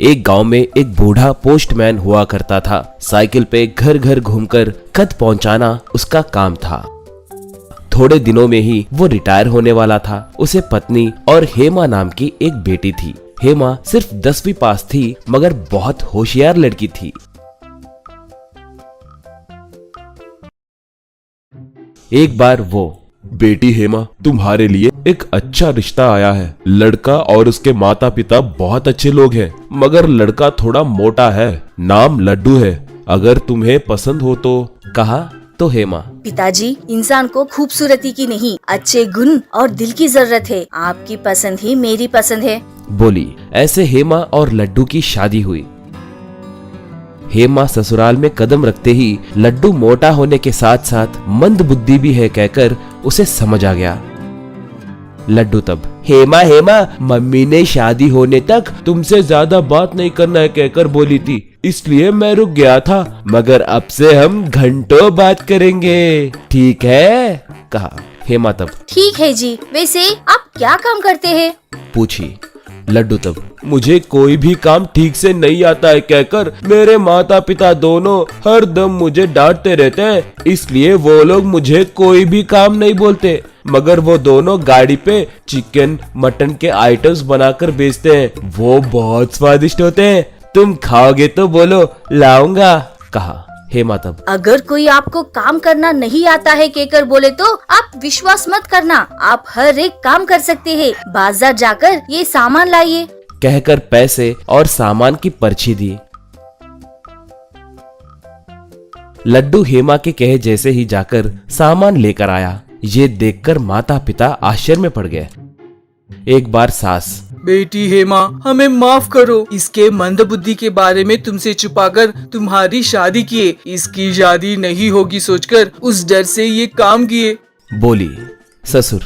एक गांव में एक बूढ़ा पोस्टमैन हुआ करता था। साइकिल पे घर घर घूमकर खत पहुंचाना उसका काम था। थोड़े दिनों में ही वो रिटायर होने वाला था। उसे पत्नी और हेमा नाम की एक बेटी थी। हेमा सिर्फ 10वीं पास थी मगर बहुत होशियार लड़की थी। एक बार वो, बेटी हेमा, तुम्हारे लिए एक अच्छा रिश्ता आया है। लड़का और उसके माता पिता बहुत अच्छे लोग हैं, मगर लड़का थोड़ा मोटा है। नाम लड्डू है, अगर तुम्हें पसंद हो तो। कहा तो हेमा, पिताजी, इंसान को खूबसूरती की नहीं, अच्छे गुण और दिल की जरूरत है। आपकी पसंद ही मेरी पसंद है, बोली। ऐसे हेमा और लड्डू की शादी हुई। हेमा ससुराल में कदम रखते ही लड्डू मोटा होने के साथ साथ मंद बुद्धि भी है कहकर उसे समझ आ गया। लड्डू तब, हेमा हेमा, मम्मी ने शादी होने तक तुमसे ज्यादा बात नहीं करना है कहकर बोली थी, इसलिए मैं रुक गया था, मगर अब से हम घंटों बात करेंगे, ठीक है? कहा। हेमा तब, ठीक है जी। वैसे आप क्या काम करते हैं? पूछी। लड्डू तब, मुझे कोई भी काम ठीक से नहीं आता है कहकर मेरे माता पिता दोनों हर दम मुझे डांटते रहते हैं, इसलिए वो लोग मुझे कोई भी काम नहीं बोलते। मगर वो दोनों गाड़ी पे चिकन मटन के आइटम्स बनाकर बेचते हैं, वो बहुत स्वादिष्ट होते हैं। तुम खाओगे तो बोलो, लाऊंगा। कहा। हेमा तब, अगर कोई आपको काम करना नहीं आता है कहकर बोले तो आप विश्वास मत करना। आप हर एक काम कर सकते हैं। बाजार जाकर ये सामान लाइए, कहकर पैसे और सामान की पर्ची दी। लड्डू हेमा के कहे जैसे ही जाकर सामान लेकर आया। ये देखकर माता पिता आश्चर्य में पड़ गए। एक बार सास, बेटी हेमा, हमें माफ करो। इसके मंदबुद्धि के बारे में तुमसे छुपाकर तुम्हारी शादी किए। इसकी शादी नहीं होगी सोचकर उस डर से ये काम किए, बोली। ससुर,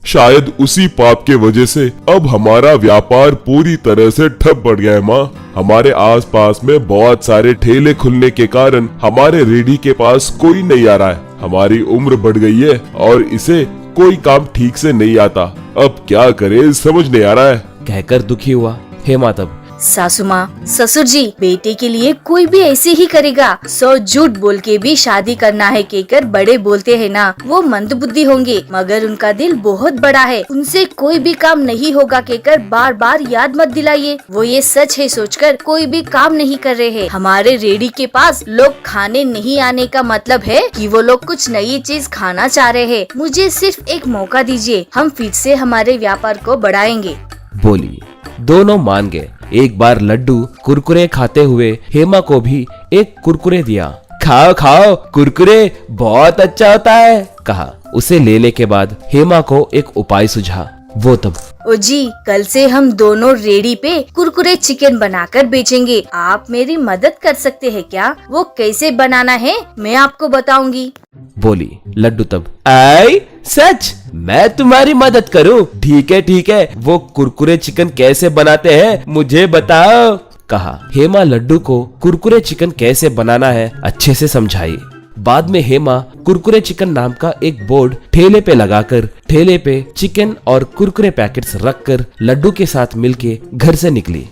शायद उसी पाप के वजह से अब हमारा व्यापार पूरी तरह से ठप पड़ गया है माँ। हमारे आसपास में बहुत सारे ठेले खुलने के कारण हमारे रेडी के पास कोई नहीं आ रहा है। हमारी उम्र बढ़ गई है और इसे कोई काम ठीक से नहीं आता। अब क्या करे समझ नहीं आ रहा है, कहकर दुखी हुआ। हेमा तब, सासू माँ, ससुर जी, बेटे के लिए कोई भी ऐसे ही करेगा। 100 झूठ बोल के भी शादी करना है कहकर बड़े बोलते हैं ना, वो मंदबुद्धि होंगे मगर उनका दिल बहुत बड़ा है। उनसे कोई भी काम नहीं होगा कहकर बार बार याद मत दिलाइए। वो ये सच है सोचकर कोई भी काम नहीं कर रहे हैं। हमारे रेडी के पास लोग खाने नहीं आने का मतलब है कि वो लोग कुछ नई चीज खाना चाह रहे हैं। मुझे सिर्फ एक मौका दीजिए, हम फिर से हमारे व्यापार को बढ़ाएंगे, बोली। दोनों मान गए। एक बार लड्डू कुरकुरे खाते हुए हेमा को भी एक कुरकुरे दिया। खाओ खाओ, कुरकुरे बहुत अच्छा होता है, कहा। उसे लेने के बाद हेमा को एक उपाय सुझा। वो तब, ओ जी, कल से हम दोनों रेडी पे कुरकुरे चिकन बनाकर बेचेंगे। आप मेरी मदद कर सकते हैं क्या? वो कैसे बनाना है मैं आपको बताऊंगी, बोली। लड्डू तब, आई सच, मैं तुम्हारी मदद करूं? ठीक है ठीक है, वो कुरकुरे चिकन कैसे बनाते हैं मुझे बताओ, कहा। हेमा लड्डू को कुरकुरे चिकन कैसे बनाना है अच्छे से समझाई। बाद में हेमा कुरकुरे चिकन नाम का एक बोर्ड ठेले पे लगाकर ठेले पे चिकन और कुरकुरे पैकेट्स रखकर लड्डू के साथ मिलके घर से निकली।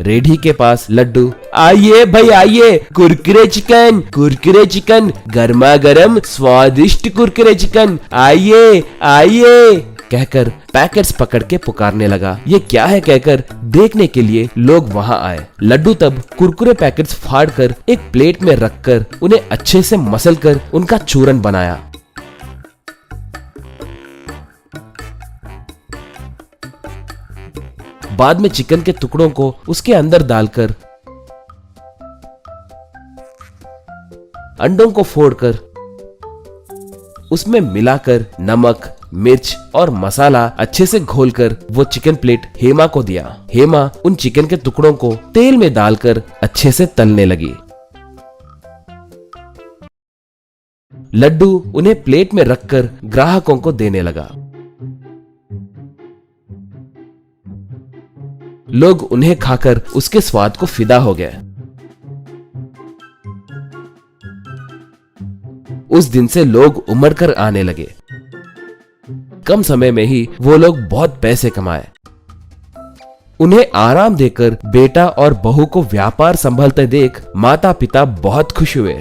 रेडी के पास लड्डू, आइए भाई आइए, कुरकुरे चिकन, गर्मा गर्म स्वादिष्ट कुरकुरे चिकन, आइए आइए, कहकर पैकेट्स पकड़ के पुकारने लगा। ये क्या है कहकर देखने के लिए लोग वहां आए। लड्डू तब कुरकुरे पैकेट्स फाड़कर एक प्लेट में रखकर उन्हें अच्छे से मसलकर उनका चूरन बनाया। बाद में चिकन के टुकड़ों को उसके अंदर डालकर अंडों को फोड़कर उसमें मिलाकर नमक, मिर्च और मसाला अच्छे से घोलकर वो चिकन प्लेट हेमा को दिया। हेमा उन चिकन के टुकड़ों को तेल में डालकर अच्छे से तलने लगी। लड्डू उन्हें प्लेट में रखकर ग्राहकों को देने लगा। लोग उन्हें खाकर उसके स्वाद को फिदा हो गए। उस दिन से लोग उमड़ कर आने लगे। कम समय में ही वो लोग बहुत पैसे कमाए। उन्हें आराम देकर बेटा और बहू को व्यापार संभालते देख माता पिता बहुत खुश हुए।